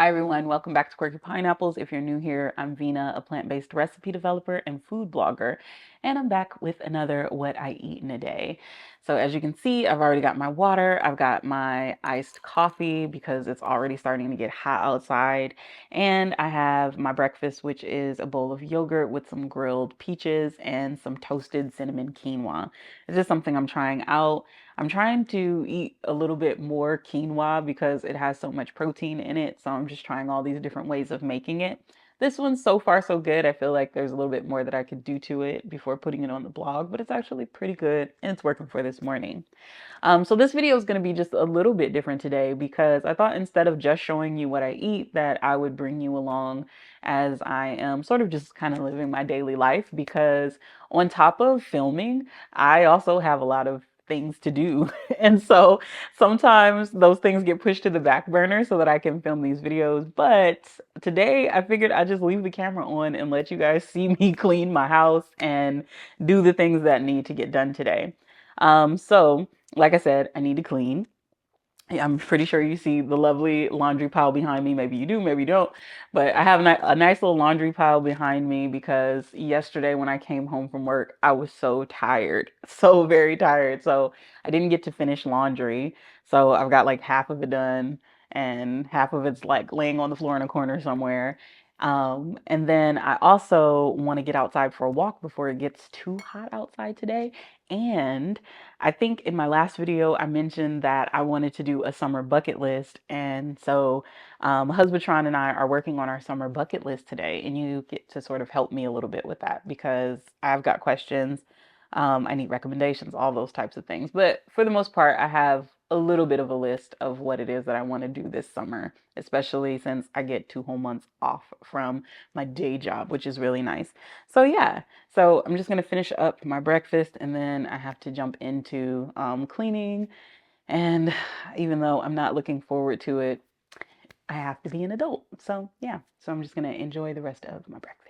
Hi everyone, welcome back to Quirky Pineapples. If you're new here, I'm Vina, a plant-based recipe developer and food blogger, and I'm back with another What I Eat in a Day. So as you can see, I've already got my water, I've got my iced coffee because it's already starting to get hot outside, and I have my breakfast, which is a bowl of yogurt with some grilled peaches and some toasted cinnamon quinoa. It's just something I'm trying out. I'm trying to eat a little bit more quinoa because it has so much protein in it. So I'm just trying all these different ways of making it. This one's so far so good. I feel like there's a little bit more that I could do to it before putting it on the blog, but it's actually pretty good and it's working for this morning. So this video is going to be just a little bit different today because I thought instead of just showing you what I eat, that I would bring you along as I am sort of just kind of living my daily life, because on top of filming, I also have a lot of things to do. And so sometimes those things get pushed to the back burner so that I can film these videos. But today I figured I'd just leave the camera on and let you guys see me clean my house and do the things that need to get done today. So like I said, I need to clean. I'm pretty sure you see the lovely laundry pile behind me. Maybe you do, maybe you don't. But I have a nice little laundry pile behind me because yesterday when I came home from work, I was so tired, so very tired. So I didn't get to finish laundry. So I've got like half of it done and half of it's like laying on the floor in a corner somewhere. And then I also want to get outside for a walk before it gets too hot outside today. And I think in my last video, I mentioned that I wanted to do a summer bucket list. And so Husbandtron and I are working on our summer bucket list today. And you get to sort of help me a little bit with that because I've got questions. I need recommendations, all those types of things. But for the most part, I have a little bit of a list of what it is that I want to do this summer, especially since I get 2 whole months off from my day job, which is really nice. So yeah, so I'm just gonna finish up my breakfast and then I have to jump into cleaning. And even though I'm not looking forward to it, I have to be an adult. So yeah, so I'm just gonna enjoy the rest of my breakfast.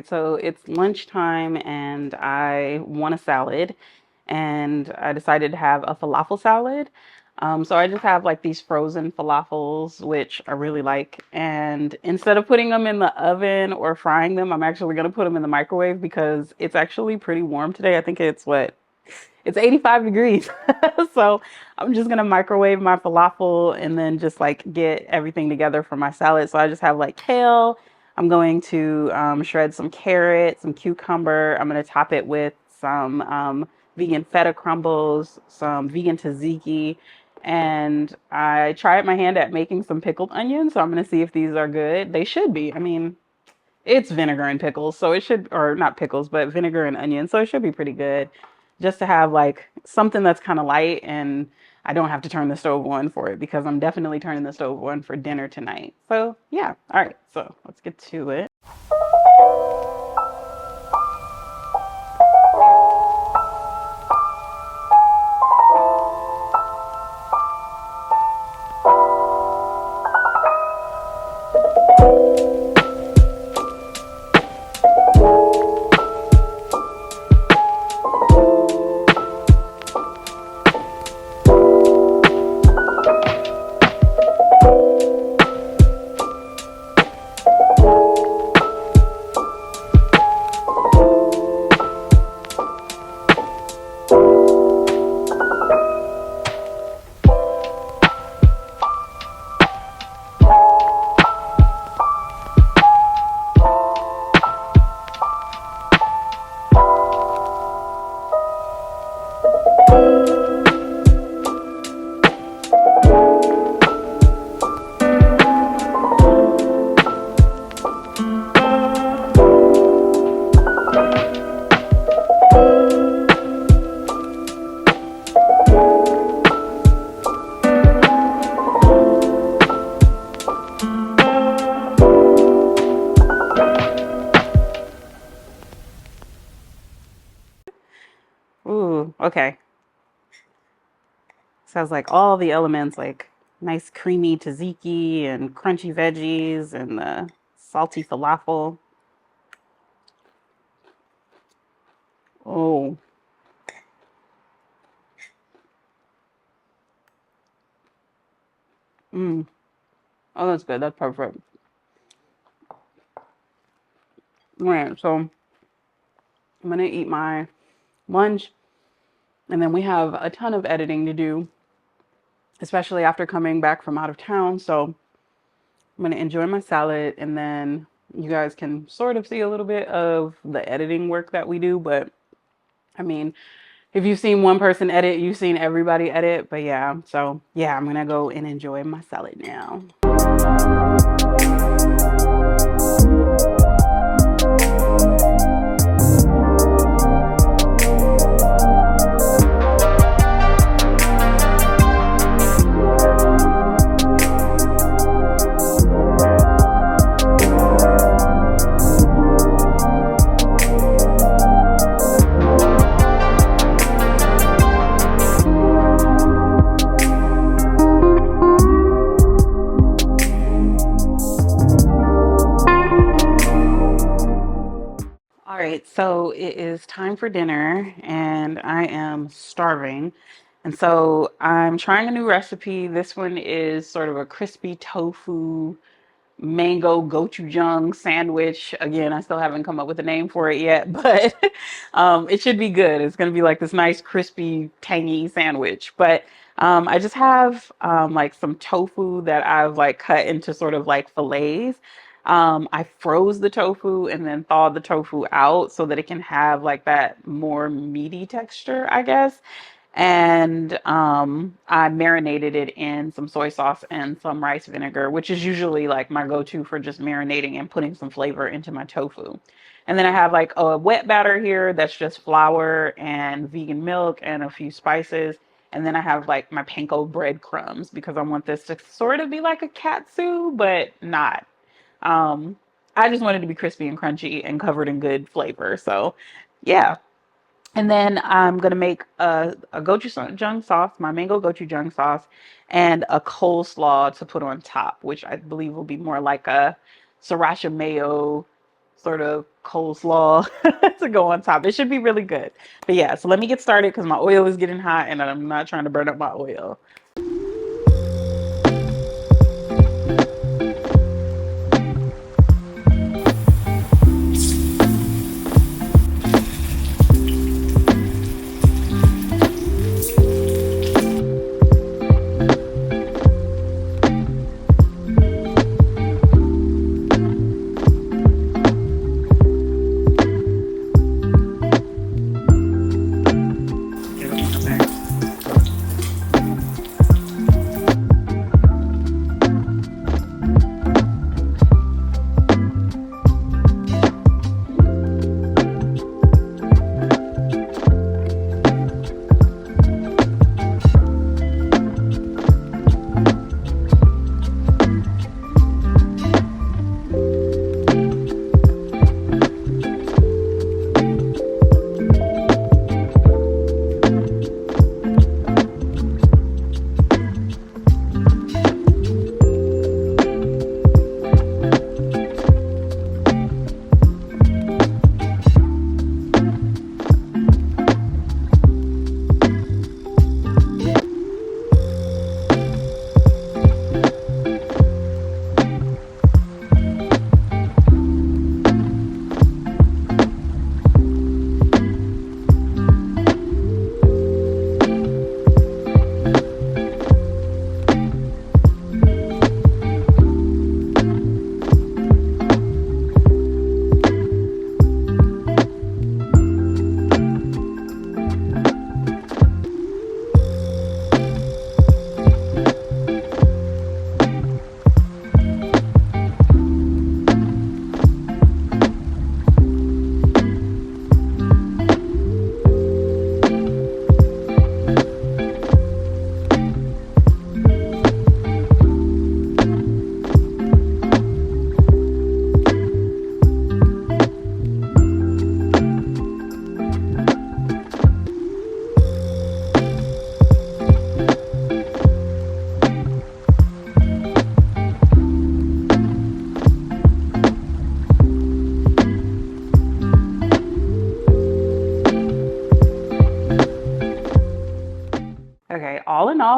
So it's lunchtime and I want a salad and I decided to have a falafel salad. So I just have like these frozen falafels, which I really like. And instead of putting them in the oven or frying them, I'm actually going to put them in the microwave because it's actually pretty warm today. I think it's what? It's 85 degrees. So I'm just going to microwave my falafel and then just like get everything together for my salad. So I just have like kale, I'm going to shred some carrot, some cucumber. I'm going to top it with some vegan feta crumbles, some vegan tzatziki, and I tried my hand at making some pickled onions. So I'm going to see if these are good. They should be. I mean, it's vinegar and pickles, so it should, or not pickles, but vinegar and onions, so it should be pretty good. Just to have like something that's kind of light, and I don't have to turn the stove on for it because I'm definitely turning the stove on for dinner tonight. So yeah, all right, so let's get to it. Ooh, okay. Sounds like all the elements, like nice creamy tzatziki and crunchy veggies and the salty falafel. Oh, mm. Oh, that's good. That's perfect. All right, so I'm gonna eat my lunch, and then we have a ton of editing to do, especially after coming back from out of town. So I'm gonna enjoy my salad, and then you guys can sort of see a little bit of the editing work that we do. But I mean, if you've seen one person edit, you've seen everybody edit. But yeah, so yeah, I'm gonna go and enjoy my salad now. All right, so it is time for dinner and I am starving. And so I'm trying a new recipe. This one is sort of a crispy tofu mango gochujang sandwich. Again, I still haven't come up with a name for it yet, but it should be good. It's going to be like this nice, crispy, tangy sandwich. But I just have like some tofu that I've like cut into sort of like fillets. I froze the tofu and then thawed the tofu out so that it can have like that more meaty texture, I guess. And I marinated it in some soy sauce and some rice vinegar, which is usually like my go-to for just marinating and putting some flavor into my tofu. And then I have like a wet batter here that's just flour and vegan milk and a few spices. And then I have like my panko breadcrumbs because I want this to sort of be like a katsu, but not. Um, I just wanted to be crispy and crunchy and covered in good flavor. So yeah. And then I'm gonna make a gochujang sauce, my mango gochujang sauce, and a coleslaw to put on top, which I believe will be more like a sriracha mayo sort of coleslaw to go on top. It should be really good. But yeah, so let me get started because my oil is getting hot and I'm not trying to burn up my oil.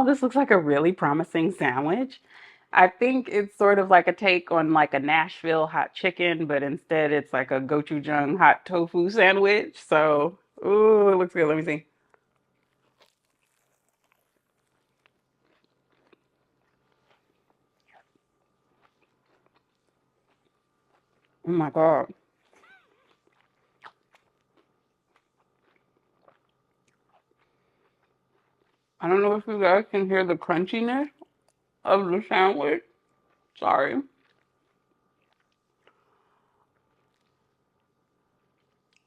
this looks like a really promising sandwich. I think it's sort of like a take on like a Nashville hot chicken, but instead it's like a gochujang hot tofu sandwich. So, ooh, it looks good. Let me see. Oh my God. I don't know if you guys can hear the crunchiness of the sandwich. Sorry.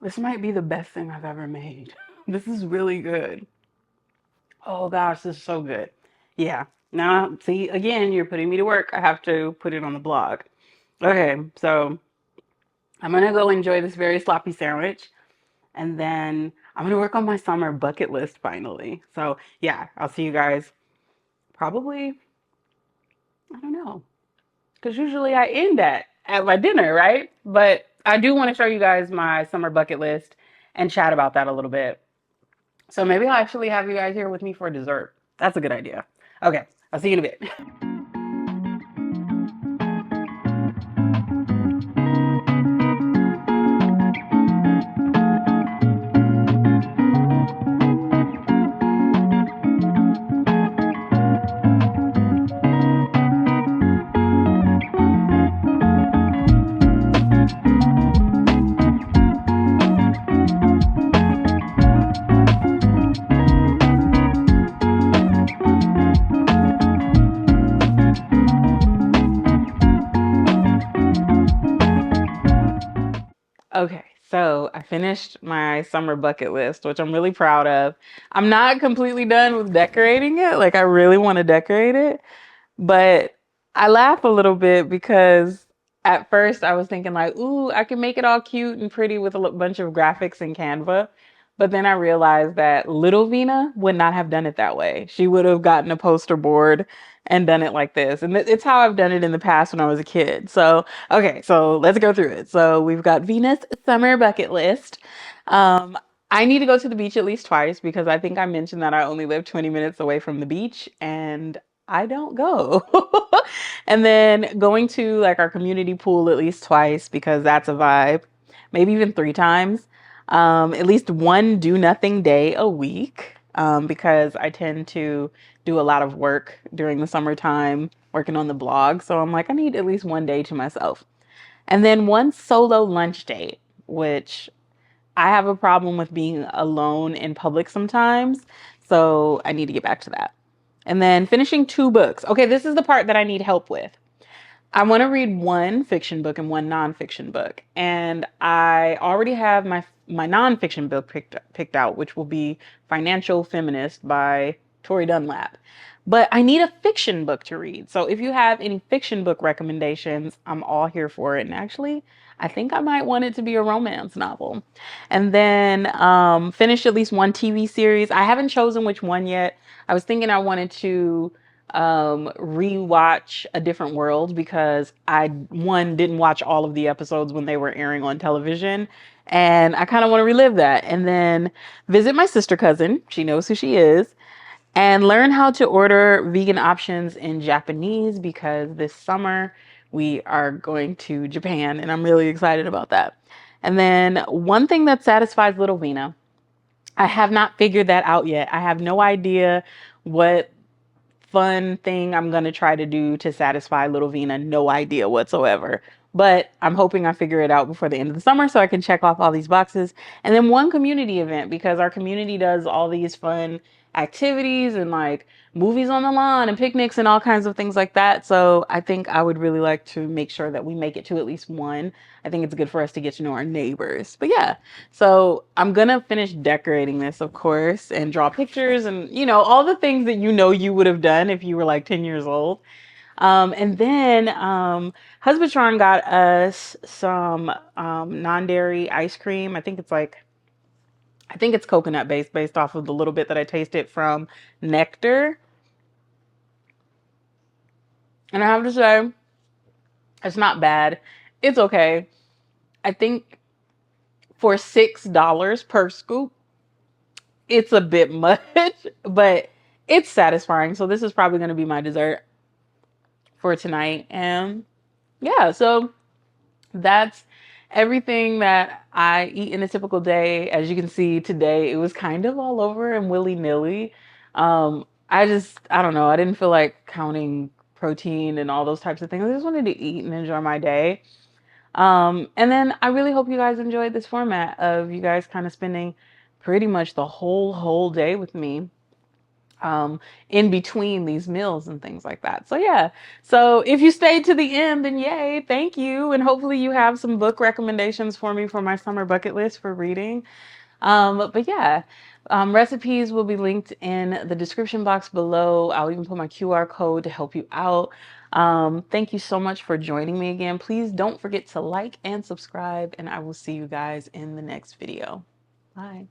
This might be the best thing I've ever made. This is really good. Oh gosh, this is so good. Yeah. Now, see, again, you're putting me to work. I have to put it on the blog. Okay, so I'm gonna go enjoy this very sloppy sandwich, and then I'm gonna work on my summer bucket list finally. So yeah, I'll see you guys probably, I don't know, because usually I end at my dinner, right? But I do want to show you guys my summer bucket list and chat about that a little bit. So maybe I'll actually have you guys here with me for dessert. That's a good idea. Okay, I'll see you in a bit. Okay, so I finished my summer bucket list, which I'm really proud of. I'm not completely done with decorating it. Like, I really want to decorate it, but I laugh a little bit because at first I was thinking like, ooh, I can make it all cute and pretty with a bunch of graphics in Canva. But then I realized that little Vina would not have done it that way. She would have gotten a poster board and done it like this. And it's how I've done it in the past when I was a kid. So, okay, so let's go through it. So we've got Vina's summer bucket list. Um, I need to go to the beach at least twice because I think I mentioned that I only live 20 minutes away from the beach and I don't go. And then going to like our community pool at least twice because that's a vibe. Maybe even 3 times. At least one do nothing day a week because I tend to do a lot of work during the summertime working on the blog. So I'm like, I need at least one day to myself. And then one solo lunch date, which I have a problem with being alone in public sometimes. So I need to get back to that. And then finishing 2 books. Okay, this is the part that I need help with. I want to read one fiction book and one nonfiction book. And I already have my nonfiction book picked out, which will be Financial Feminist by Tori Dunlap. But I need a fiction book to read. So if you have any fiction book recommendations, I'm all here for it. And actually, I think I might want it to be a romance novel. And then finish at least one TV series. I haven't chosen which one yet. I was thinking I wanted to rewatch A Different World because I one didn't watch all of the episodes when they were airing on television and I kind of want to relive that and then visit my sister cousin, she knows who she is, and learn how to order vegan options in Japanese because this summer we are going to Japan and I'm really excited about that. And then one thing that satisfies little Vina, I have not figured that out yet. I have no idea what fun thing I'm going to try to do to satisfy little Vina. No idea whatsoever. But I'm hoping I figure it out before the end of the summer so I can check off all these boxes. And then one community event because our community does all these fun activities and like movies on the lawn and picnics and all kinds of things like that. So I think I would really like to make sure that we make it to at least one. I think it's good for us to get to know our neighbors. But yeah, so I'm gonna finish decorating this, of course, and draw pictures and all the things that you would have done if you were like 10 years old. And then Husbandtron got us some non-dairy ice cream. I think it's coconut based off of the little bit that I tasted from Nectar. And I have to say, it's not bad. It's okay. I think for $6 per scoop, it's a bit much, but it's satisfying. So this is probably going to be my dessert for tonight. And yeah, so that's everything that I eat in a typical day. As you can see today, it was kind of all over and willy-nilly. I don't know. I didn't feel like counting protein and all those types of things. I just wanted to eat and enjoy my day. And then I really hope you guys enjoyed this format of you guys kind of spending pretty much the whole day with me in between these meals and things like that. So yeah, so if you stayed to the end, then yay, thank you. And hopefully you have some book recommendations for me for my summer bucket list for reading. But yeah, recipes will be linked in the description box below. I'll even put my QR code to help you out. Thank you so much for joining me again. Please don't forget to like and subscribe, and I will see you guys in the next video. Bye.